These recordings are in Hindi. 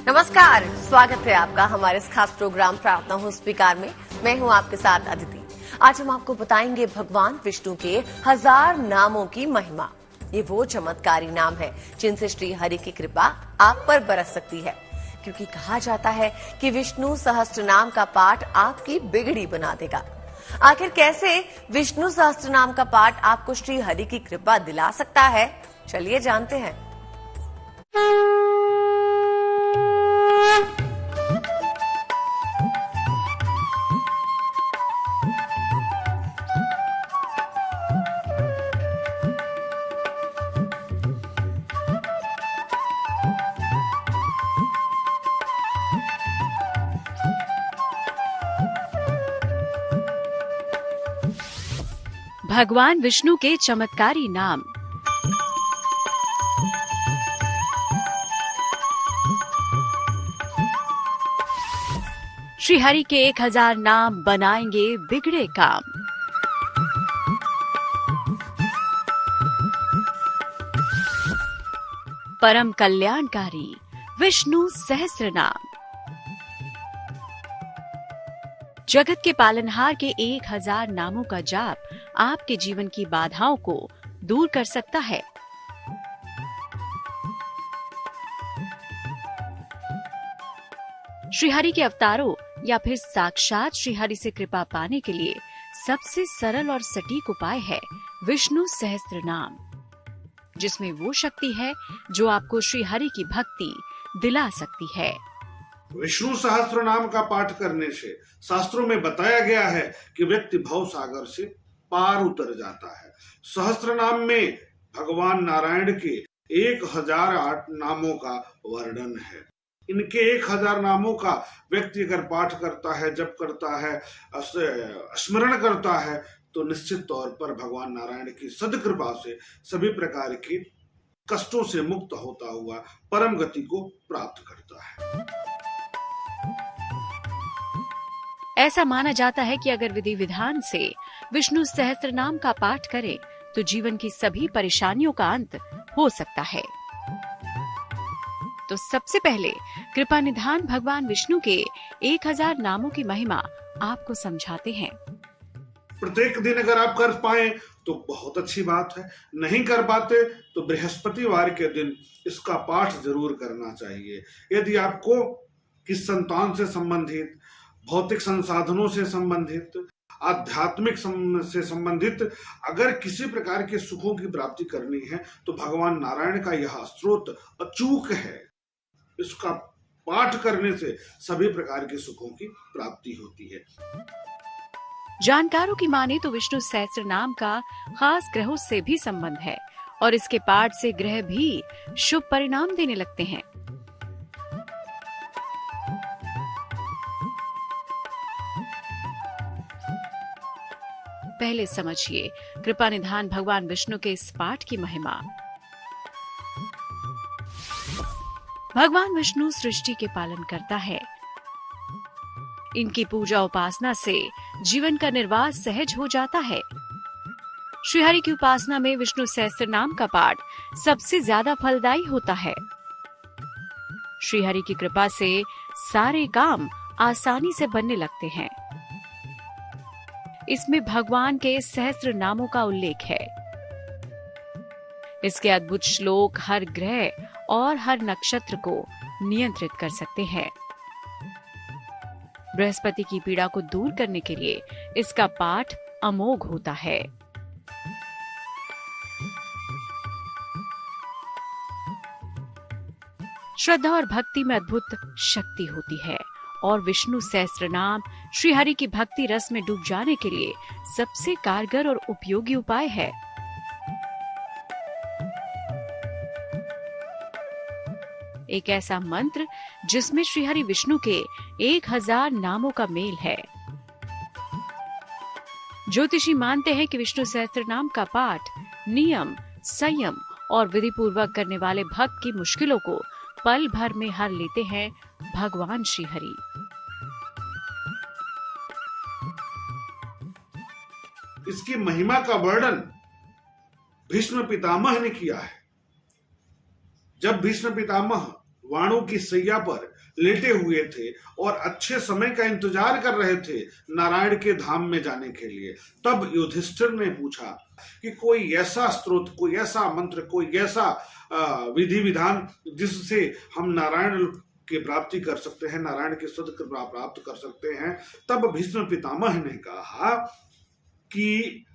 नमस्कार, स्वागत है आपका हमारे इस खास प्रोग्राम प्रार्थना हो स्वीकार में। मैं हूं आपके साथ अदिति। आज हम आपको बताएंगे भगवान विष्णु के 1000 नामों की महिमा। ये वो चमत्कारी नाम है जिनसे श्री हरि की कृपा आप पर बरस सकती है, क्योंकि कहा जाता है कि विष्णु सहस्त्र नाम का पाठ आपकी बिगड़ी बना देगा। आखिर कैसे विष्णु सहस्त्र नाम का पाठ आपको श्री हरि की कृपा दिला सकता है, चलिए जानते हैं। भगवान विष्णु के चमत्कारी नाम। श्री हरि के 1000 नाम बनाएंगे बिगड़े काम। परम कल्याणकारी विष्णु सहस्त्र नाम। जगत के पालनहार के 1000 नामों का जाप आपके जीवन की बाधाओं को दूर कर सकता है। श्रीहरि के अवतारों या फिर साक्षात श्रीहरि से कृपा पाने के लिए सबसे सरल और सटीक उपाय है विष्णु सहस्त्र नाम, जिसमें वो शक्ति है जो आपको श्रीहरि की भक्ति दिला सकती है। विष्णु सहस्त्र नाम का पाठ करने से शास्त्रों में बताया गया है कि व्यक्ति भव सागर से पार उतर जाता है। सहस्त्र नाम में भगवान नारायण के 1008 नामों का वर्णन है। इनके 1000 नामों का व्यक्ति अगर पाठ करता है, जप करता है, स्मरण करता है, तो निश्चित तौर पर भगवान नारायण की सद्कृपा से सभी प्रकार के कष्टों से मुक्त होता हुआ परम गति को प्राप्त करता है। ऐसा माना जाता है कि अगर विधि विधान से विष्णु सहस्त्र नाम का पाठ करें तो जीवन की सभी परेशानियों का अंत हो सकता है। तो सबसे पहले कृपा निधान भगवान विष्णु के 1000 नामों की महिमा आपको समझाते हैं। प्रत्येक दिन अगर आप कर पाए तो बहुत अच्छी बात है, नहीं कर पाते तो बृहस्पतिवार के दिन इसका पाठ जरूर करना चाहिए। यदि आपको किस संतान से संबंधित, भौतिक संसाधनों से संबंधित, आध्यात्मिक से संबंधित अगर किसी प्रकार के सुखों की प्राप्ति करनी है तो भगवान नारायण का यह स्रोत अचूक है। इसका पाठ करने से सभी प्रकार के सुखों की प्राप्ति होती है। जानकारों की माने तो विष्णु सहस्त्र नाम का खास ग्रहों से भी संबंध है और इसके पाठ से ग्रह भी शुभ परिणाम देने लगते हैं। पहले समझिए कृपा निधान भगवान विष्णु के इस पाठ की महिमा। भगवान विष्णु सृष्टि के पालन करता है। इनकी पूजा उपासना से जीवन का निर्वाह सहज हो जाता है। श्रीहरि की उपासना में विष्णु सहस्त्र नाम का पाठ सबसे ज्यादा फलदायी होता है। श्रीहरि की कृपा से सारे काम आसानी से बनने लगते हैं। इसमें भगवान के सहस्त्र नामों का उल्लेख है। इसके अद्भुत श्लोक हर ग्रह और हर नक्षत्र को नियंत्रित कर सकते हैं। बृहस्पति की पीड़ा को दूर करने के लिए इसका पाठ अमोघ होता है। श्रद्धा और भक्ति में अद्भुत शक्ति होती है और विष्णु सहस्त्र नाम श्रीहरि की भक्ति रस में डूब जाने के लिए सबसे कारगर और उपयोगी उपाय है। एक ऐसा मंत्र जिसमें श्रीहरि विष्णु के 1000 नामों का मेल है। ज्योतिषी मानते हैं कि विष्णु सहस्त्र नाम का पाठ नियम, संयम और विधि पूर्वक करने वाले भक्त की मुश्किलों को पल भर में हर लेते हैं भगवान श्रीहरि। इसकी महिमा का वर्णन भीष्म पितामह ने किया है। जब भीष्म पितामह वाणों की सैया पर लेटे हुए थे और अच्छे समय का इंतजार कर रहे थे नारायण के धाम में जाने के लिए। तब युधिष्ठिर ने पूछा कि कोई ऐसा स्रोत, कोई ऐसा मंत्र, कोई ऐसा विधि विधान जिससे हम नारायण की प्राप्ति कर सकते हैं, नारायण की शुद्ध कृपा प्राप्त कर सकते हैं। तब भीष्म पितामह ने कहा कि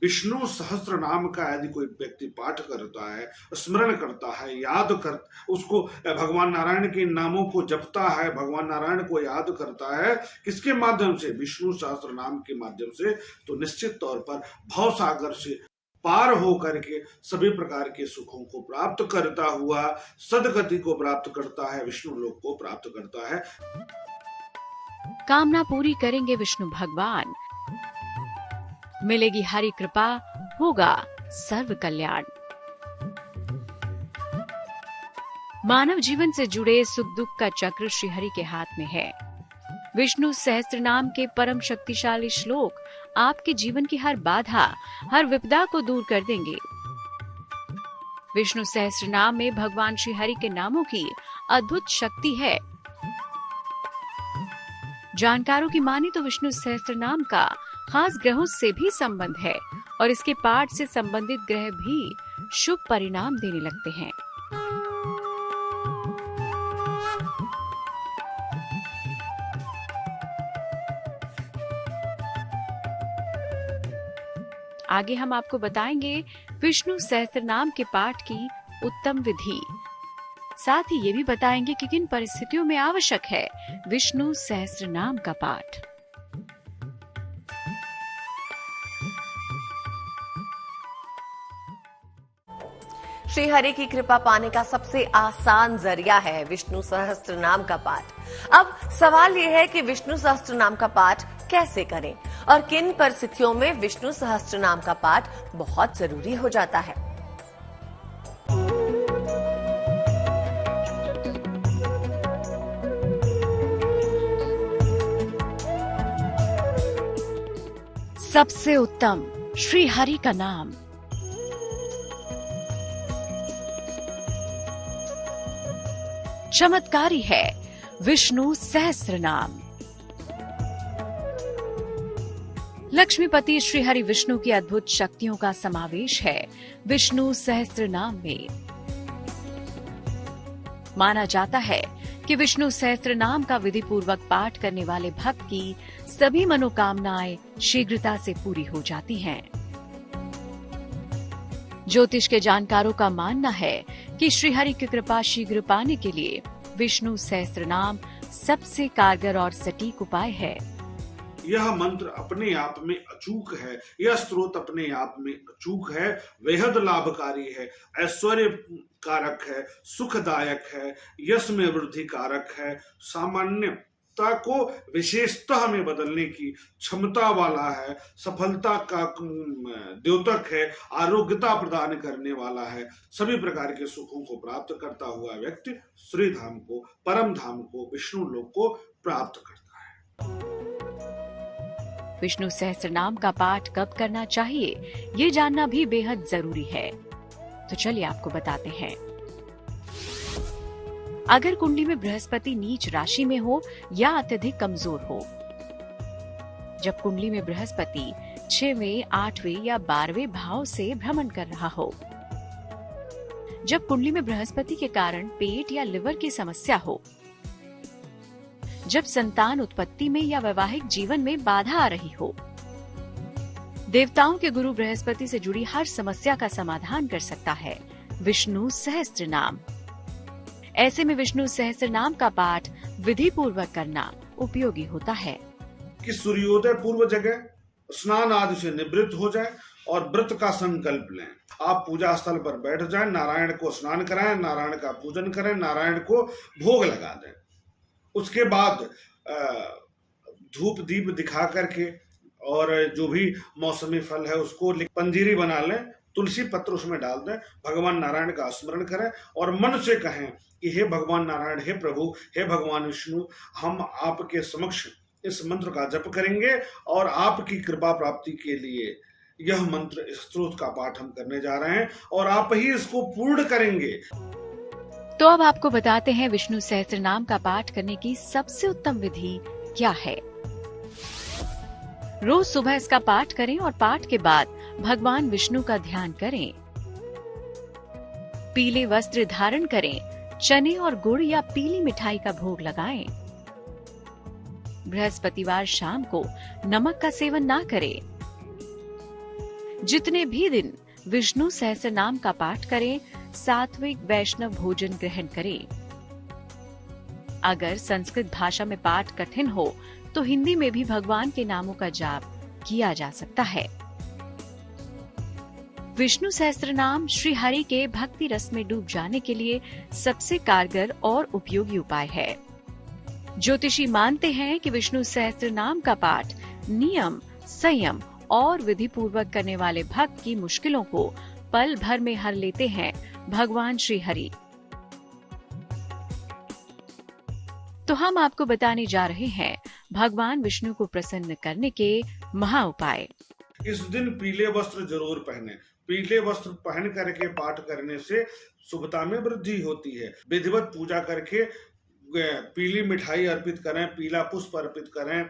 विष्णु सहस्त्र नाम का यदि कोई व्यक्ति पाठ करता है, स्मरण करता है, याद कर, उसको भगवान नारायण के नामों को जपता है, भगवान नारायण को याद करता है, किसके माध्यम से? विष्णु सहस्त्र नाम के माध्यम से, तो निश्चित तौर पर भव सागर से पार होकर के सभी प्रकार के सुखों को प्राप्त करता हुआ सदगति को प्राप्त करता है, विष्णु लोक को प्राप्त करता है। कामना पूरी करेंगे विष्णु भगवान, मिलेगी हरि कृपा, होगा सर्व कल्याण। मानव जीवन से जुड़े सुख दुख का चक्र श्रीहरि के हाथ में है। विष्णु सहस्त्र नाम के परम शक्तिशाली श्लोक आपके जीवन की हर बाधा, हर विपदा को दूर कर देंगे। विष्णु सहस्त्र नाम में भगवान श्रीहरि के नामों की अद्भुत शक्ति है। जानकारों की माने तो विष्णु सहस्त्र नाम का खास ग्रहों से भी संबंध है और इसके पाठ से संबंधित ग्रह भी शुभ परिणाम देने लगते हैं। आगे हम आपको बताएंगे विष्णु सहस्त्र नाम के पाठ की उत्तम विधि। साथ ही ये भी बताएंगे कि किन परिस्थितियों में आवश्यक है विष्णु सहस्त्र नाम का पाठ। श्री हरि की कृपा पाने का सबसे आसान जरिया है विष्णु सहस्त्र नाम का पाठ। अब सवाल यह है कि विष्णु सहस्त्र नाम का पाठ कैसे करें और किन परिस्थितियों में विष्णु सहस्त्र नाम का पाठ बहुत जरूरी हो जाता है। सबसे उत्तम श्री हरि का नाम। चमत्कारी है विष्णु सहस्त्र नाम। लक्ष्मीपति श्री हरि विष्णु की अद्भुत शक्तियों का समावेश है विष्णु सहस्त्र नाम में। माना जाता है कि विष्णु सहस्त्र नाम का विधि पूर्वक पाठ करने वाले भक्त की सभी मनोकामनाएं शीघ्रता से पूरी हो जाती हैं। ज्योतिष के जानकारों का मानना है कि श्री हरि की कृपा शीघ्र पाने के लिए विष्णु सहस्त्र नाम सबसे कारगर और सटीक उपाय है। यह मंत्र अपने आप में अचूक है, यह स्रोत अपने आप में अचूक है, बेहद लाभकारी है, ऐश्वर्य कारक है, सुखदायक है, यश में वृद्धि कारक है, सामान्यता को विशेषतः में बदलने की क्षमता वाला है, सफलता का द्योतक है, आरोग्यता प्रदान करने वाला है, सभी प्रकार के सुखों को प्राप्त करता हुआ व्यक्ति श्री धाम को, परम धाम को, विष्णु लोक को प्राप्त करता है। विष्णु सहस्त्र नाम का पाठ कब करना चाहिए, ये जानना भी बेहद जरूरी है। तो चलिए आपको बताते हैं। अगर कुंडली में बृहस्पति नीच राशि में हो या अत्यधिक कमजोर हो, जब कुंडली में बृहस्पति 6वें, 8वें या 12वें भाव से भ्रमण कर रहा हो, जब कुंडली में बृहस्पति के कारण पेट या लिवर की समस्या हो, जब संतान उत्पत्ति में या वैवाहिक जीवन में बाधा आ रही हो। देवताओं के गुरु बृहस्पति से जुड़ी हर समस्या का समाधान कर सकता है विष्णु सहस्त्र नाम। ऐसे में विष्णु सहस्त्र नाम का पाठ विधि पूर्वक करना उपयोगी होता है। कि सूर्योदय पूर्व जगह स्नान आदि से निवृत्त हो जाए और व्रत का संकल्प लें। आप पूजा स्थल पर बैठ जाएं, नारायण को स्नान कराएं, नारायण का पूजन करें, नारायण को भोग लगा दें। उसके बाद धूप दीप दिखा करके और जो भी मौसमी फल है उसको पंजीरी बना लें, तुलसी पत्र उसमें डाल दें, भगवान नारायण का स्मरण करें और मन से कहें कि हे भगवान नारायण, हे प्रभु, हे भगवान विष्णु, हम आपके समक्ष इस मंत्र का जप करेंगे और आपकी कृपा प्राप्ति के लिए यह मंत्र, इस स्त्रोत का पाठ हम करने जा रहे हैं और आप ही इसको पूर्ण करेंगे। तो अब आपको बताते हैं विष्णु सहस्त्रनाम का पाठ करने की सबसे उत्तम विधि क्या है। रोज सुबह इसका पाठ करें और पाठ के बाद भगवान विष्णु का ध्यान करें। पीले वस्त्र धारण करें, चने और गुड़ या पीली मिठाई का भोग लगाएं। बृहस्पतिवार शाम को नमक का सेवन ना करें। जितने भी दिन विष्णु सहस्त्रनाम का पाठ करें, सात्विक वैष्णव भोजन ग्रहण करें। अगर संस्कृत भाषा में पाठ कठिन हो तो हिंदी में भी भगवान के नामों का जाप किया जा सकता है। विष्णु सहस्त्रनाम श्री हरि के भक्ति रस में डूब जाने के लिए सबसे कारगर और उपयोगी उपाय है। ज्योतिषी मानते हैं कि विष्णु सहस्त्रनाम का पाठ नियम, संयम और विधि पूर्वक करने वाले भक्त की मुश्किलों को पल भर में हर लेते हैं भगवान श्री हरि। तो हम आपको बताने जा रहे हैं भगवान विष्णु को प्रसन्न करने के महा उपाय। इस दिन पीले वस्त्र जरूर पहने। पीले वस्त्र पहन करके पाठ करने से शुभता में वृद्धि होती है। विधिवत पूजा करके पीली मिठाई अर्पित करें, पीला पुष्प अर्पित करें,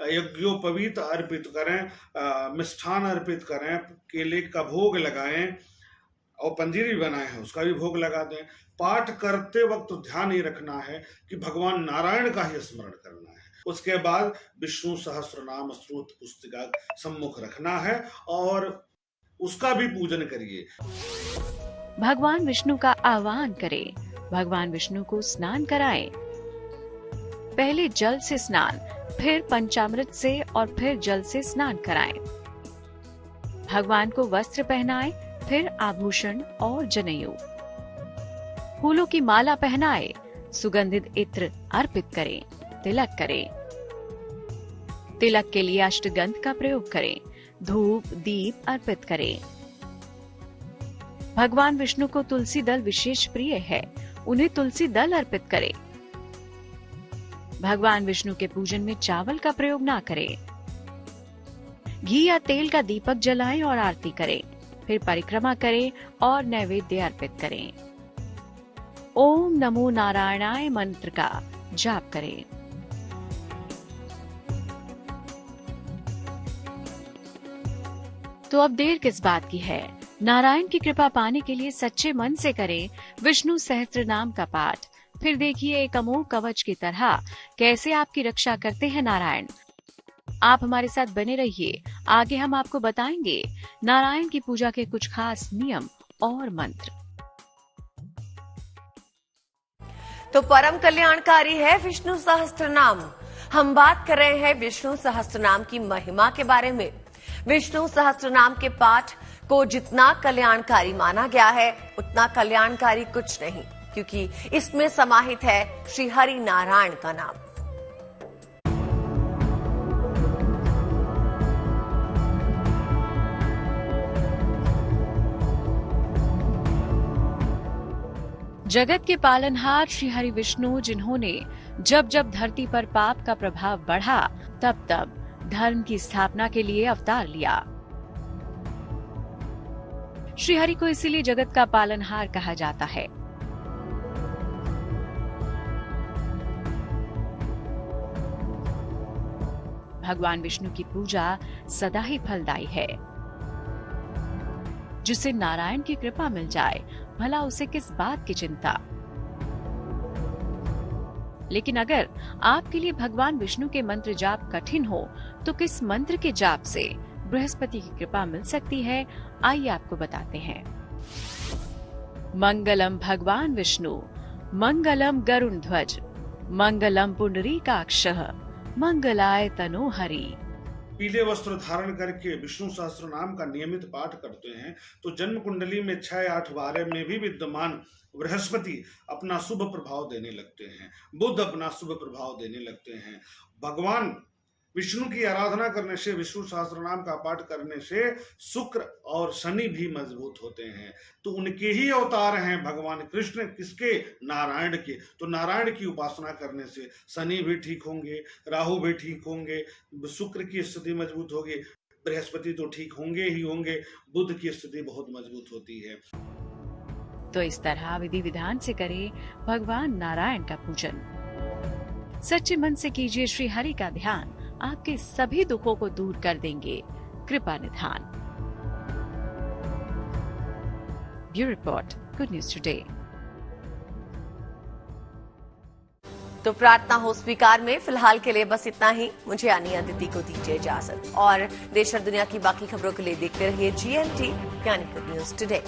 यज्ञोपवीत अर्पित करें, मिष्ठान अर्पित करें, केले का भोग लगाएं और पंजीरी बनाए हैं उसका भी भोग लगा दें। पाठ करते वक्त ध्यान ये रखना है कि भगवान नारायण का ही स्मरण करना है। उसके बाद विष्णु सहस्त्रनाम स्तोत्र पुस्तिका सम्मुख रखना है और उसका भी पूजन करिए। भगवान विष्णु का आह्वान करें। भगवान विष्णु को स्नान कराएं। पहले जल से स्नान, फिर पंचामृत से और फिर जल से स्नान कराएं। भगवान को वस्त्र पहनाएं, फिर आभूषण और जनेऊ। फूलों की माला पहनाएं, सुगंधित इत्र अर्पित करें, तिलक करें। तिलक के लिए अष्टगंध का प्रयोग करें, धूप दीप अर्पित करें। भगवान विष्णु को तुलसी दल विशेष प्रिय है, उन्हें तुलसी दल अर्पित करें। भगवान विष्णु के पूजन में चावल का प्रयोग ना करें। घी या तेल का दीपक जलाएं और आरती करें, फिर परिक्रमा करें और नैवेद्य अर्पित करें। ओम नमो नारायणाय मंत्र का जाप करें। तो अब देर किस बात की है, नारायण की कृपा पाने के लिए सच्चे मन से करें विष्णु सहस्त्र नाम का पाठ। फिर देखिए एक अमोघ कवच की तरह कैसे आपकी रक्षा करते हैं नारायण। आप हमारे साथ बने रहिए, आगे हम आपको बताएंगे नारायण की पूजा के कुछ खास नियम और मंत्र। तो परम कल्याणकारी है विष्णु सहस्त्रनाम। हम बात कर रहे हैं विष्णु सहस्त्रनाम की महिमा के बारे में। विष्णु सहस्त्रनाम के पाठ को जितना कल्याणकारी माना गया है उतना कल्याणकारी कुछ नहीं, क्योंकि इसमें समाहित है श्री हरि नारायण का नाम। जगत के पालनहार श्री हरि विष्णु, जिन्होंने जब जब धरती पर पाप का प्रभाव बढ़ा तब तब धर्म की स्थापना के लिए अवतार लिया। श्री हरि को इसीलिए जगत का पालनहार कहा जाता है। भगवान विष्णु की पूजा सदा ही फलदायी है। जिसे नारायण की कृपा मिल जाए, भला उसे किस बात की चिंता। लेकिन अगर आपके लिए भगवान विष्णु के मंत्र जाप कठिन हो तो किस मंत्र के जाप से बृहस्पति की कृपा मिल सकती है, आइए आपको बताते हैं। मंगलम भगवान विष्णु, मंगलम गरुण ध्वज, मंगलम पुंडरीकाक्षः, मंगलाय तनोहरि। पीले वस्त्र धारण करके विष्णु सहस्त्र नाम का नियमित पाठ करते हैं तो जन्म कुंडली में 6, 8, 12 में भी विद्यमान बृहस्पति अपना शुभ प्रभाव देने लगते हैं, बुध अपना शुभ प्रभाव देने लगते हैं। भगवान विष्णु की आराधना करने से, विष्णु सहस्त्र नाम का पाठ करने से शुक्र और शनि भी मजबूत होते हैं। तो उनके ही अवतार हैं भगवान कृष्ण, किसके? नारायण के। तो नारायण की उपासना करने से शनि भी ठीक होंगे, राहु भी ठीक होंगे, शुक्र की स्थिति मजबूत होगी, बृहस्पति तो ठीक होंगे ही होंगे, बुध की स्थिति बहुत मजबूत होती है। तो इस तरह विधि विधान से करें भगवान नारायण का पूजन। सच्चे मन से कीजिए श्री हरि का ध्यान, आपके सभी दुखों को दूर कर देंगे कृपा निधान। Bureau report, good news today. तो प्रार्थना हो स्वीकार में फिलहाल के लिए बस इतना ही। मुझे यानी अदिति को दीजिए इजाजत और देश और दुनिया की बाकी खबरों के लिए देखते रहिए GMT यानी गुड न्यूज टुडे।